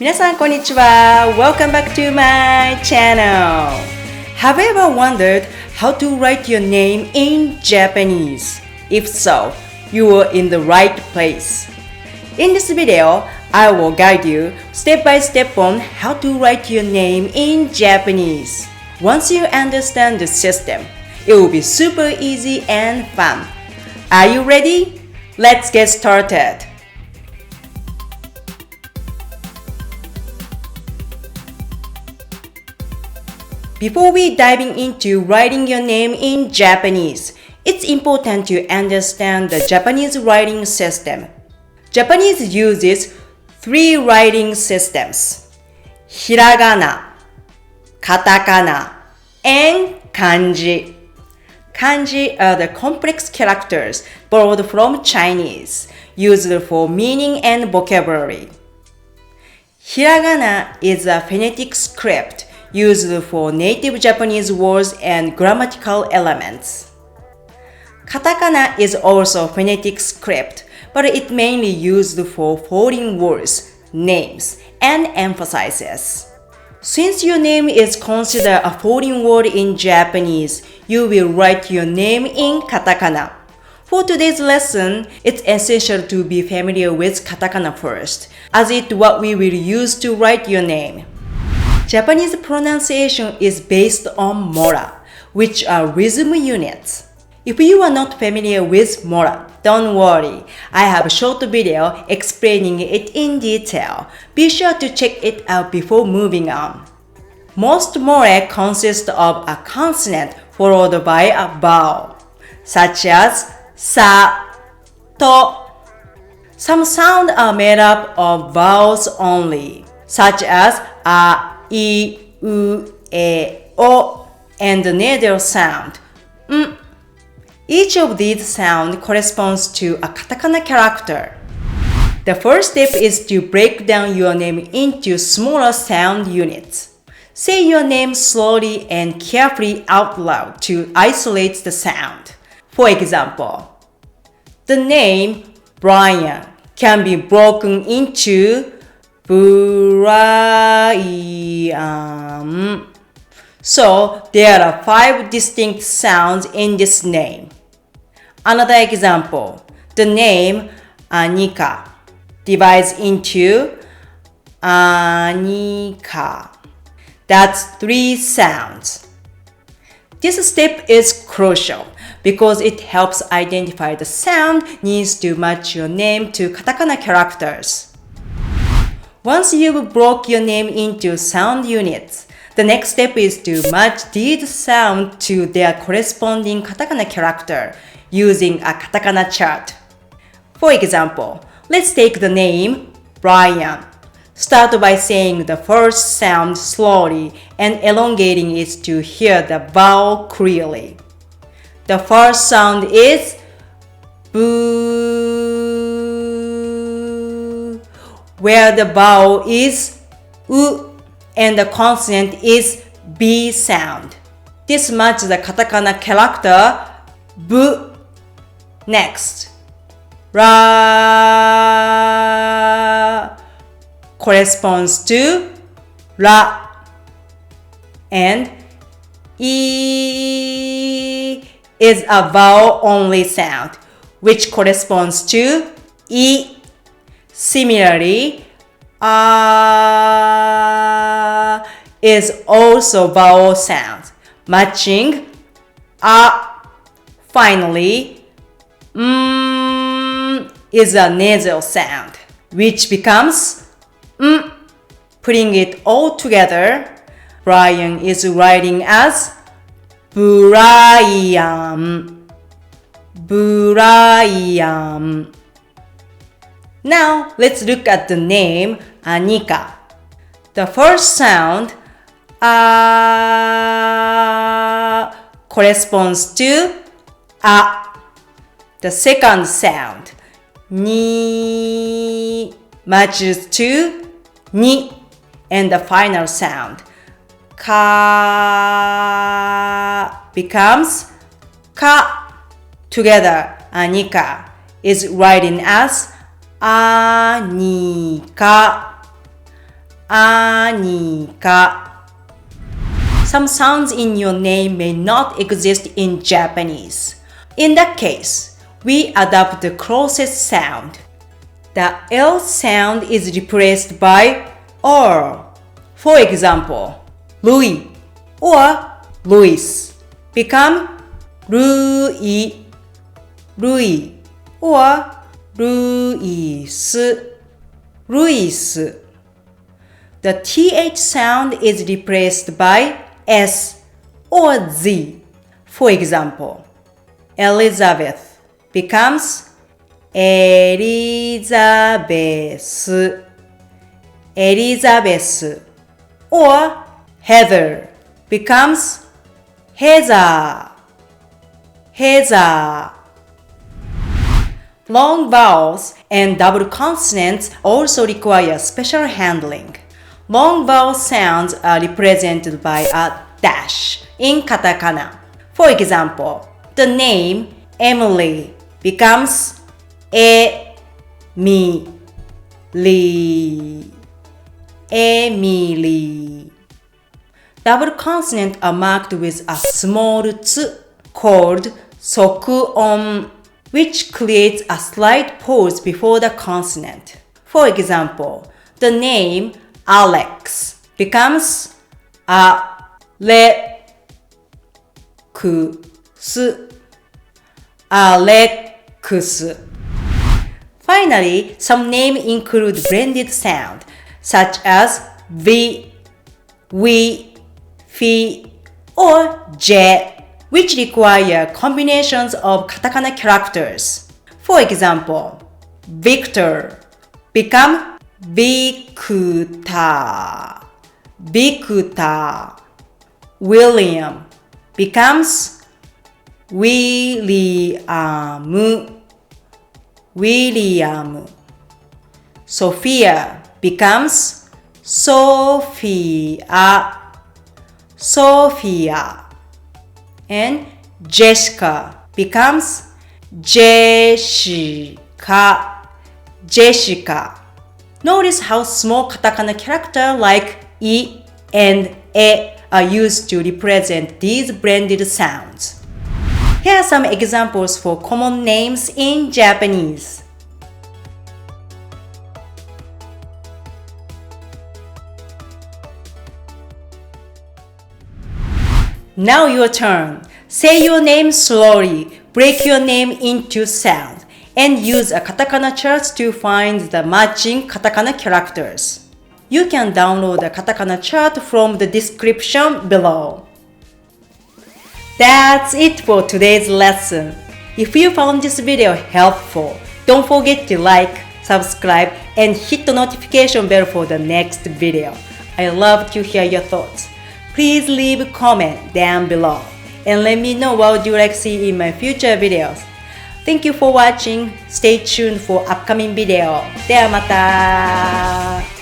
皆さんこんにちは。Welcome back to my channel. Have you ever wondered how to write your name in Japanese? If so, you are in the right place. In this video, I will guide you step by step on how to write your name in Japanese. Once you understand the system, it will be super easy and fun. Are you ready? Let's get started. Before we diving into writing your name in Japanese, it's important to understand the Japanese writing system. Japanese uses three writing systems: Hiragana, Katakana, and Kanji. Kanji are the complex characters borrowed from Chinese, used for meaning and vocabulary. Hiragana is a phonetic script used for native Japanese words and grammatical elements. Katakana is also a phonetic script, but it mainly used for foreign words, names, and emphases. Since your name is considered a foreign word in Japanese, you will write your name in katakana. For today's lesson, it's essential to be familiar with katakana first, as it's what we will use to write your name. Japanese pronunciation is based on Mora, which are rhythm units. If you are not familiar with Mora, don't worry. I have a short video explaining it in detail. Be sure to check it out before moving on. Most Mora consist of a consonant followed by a vowel, such as sa, to. Some sounds are made up of vowels only, such as a, I, U, E, O, and the nasal sound, m. Each of these sounds corresponds to a katakana character. The first step is to break down your name into smaller sound units. Say your name slowly and carefully out loud to isolate the sound. For example, the name Brian can be broken into Brian. So there are 5 distinct sounds in this name. Another example, the name Anika divides into Anika. That's 3 sounds. This step is crucial because it helps identify the sound needs to match your name to katakana characters. Once you've broke your name into sound units, the next step is to match these sounds to their corresponding katakana character using a katakana chart. For example, let's take the name Brian. Start by saying the first sound slowly and elongating it to hear the vowel clearly. The first sound is boo, where the vowel is u and the consonant is b sound. This matches the katakana character bu. Next, ra corresponds to ra, and e is a vowel only sound, which corresponds to e. Similarly, a is also vowel sound, matching a. Finally, is a nasal sound, which becomes Putting it all together, Brian is writing as Brian. Brian. Now, let's look at the name Anika. The first sound corresponds to a. The second sound ni matches to ni, and the final sound ka becomes ka. Together, Anika is writing as Anika. Anika. Some sounds in your name may not exist in Japanese. In that case, we adopt the closest sound. The L sound is replaced by R. For example, Louis or Louis become Louis, Louis or Louis, Louis. The TH sound is replaced by S or Z. For example, Elizabeth becomes Elizabeth, Elizabeth, or Heather becomes Heather, Heather. Long vowels and double consonants also require special handling. Long vowel sounds are represented by a dash in katakana. For example, the name Emily becomes Emily, Emily. Double consonants are marked with a small ts called sokuon, which creates a slight pause before the consonant. For example, the name Alex becomes Alex, Alex. Finally, some names include blended sound, such as V, we, fi, or j, which require combinations of katakana characters. For example, Victor become Victor, Victor. William becomes William, William. Sophia becomes Sophia, Sophia. And Jessica becomes Jessica, Jessica. Notice how small katakana characters like I and E are used to represent these blended sounds. Here are some examples for common names in Japanese. Now your turn. Say your name slowly, break your name into sounds, and use a katakana chart to find the matching katakana characters. You can download the katakana chart from the description below. That's it for today's lesson. If you found this video helpful, don't forget to like, subscribe, and hit the notification bell for the next video. I love to hear your thoughts. Please leave a comment down below and let me know what you like to see in my future videos. Thank you for watching. Stay tuned for upcoming video. ではまた。